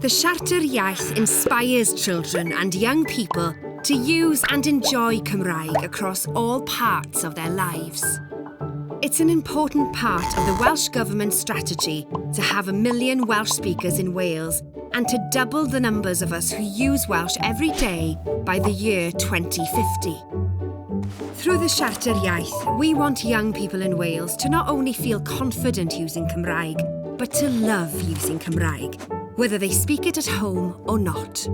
The Siarter Iaith inspires children and young people to use and enjoy Cymraeg across all parts of their lives. It's an important part of the Welsh Government strategy to have 1 million Welsh speakers in Wales and to double the numbers of us who use Welsh every day by the year 2050. Through the Siarter Iaith, we want young people in Wales to not only feel confident using Cymraeg, but to love using Cymraeg, whether they speak it at home or not.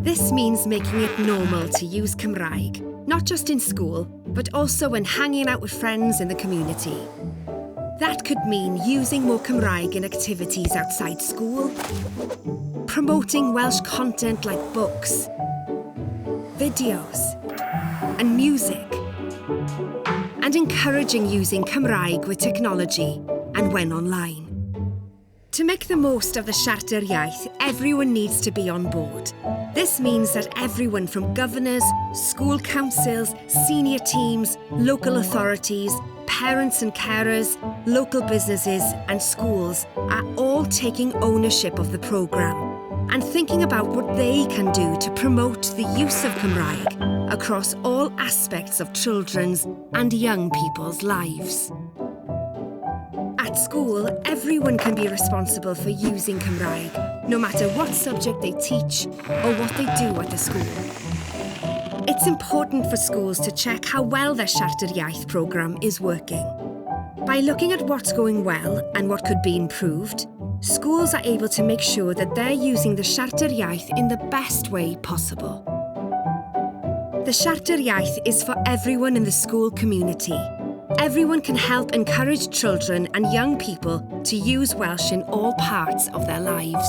This means making it normal to use Cymraeg, not just in school, but also when hanging out with friends in the community. That could mean using more Cymraeg in activities outside school, promoting Welsh content like books, videos, and music, and encouraging using Cymraeg with technology and when online. To make the most of the Siarter Iaith, everyone needs to be on board. This means that everyone from governors, school councils, senior teams, local authorities, parents and carers, local businesses and schools are all taking ownership of the programme and thinking about what they can do to promote the use of Cymraeg across all aspects of children's and young people's lives. At school, everyone can be responsible for using Cymraeg, no matter what subject they teach or what they do at the school. It's important for schools to check how well their Siarter Iaith programme is working. By looking at what's going well and what could be improved, schools are able to make sure that they're using the Siarter Iaith in the best way possible. The Siarter Iaith is for everyone in the school community. Everyone can help encourage children and young people to use Welsh in all parts of their lives.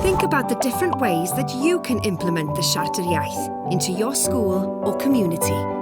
Think about the different ways that you can implement the Siarter Iaith into your school or community.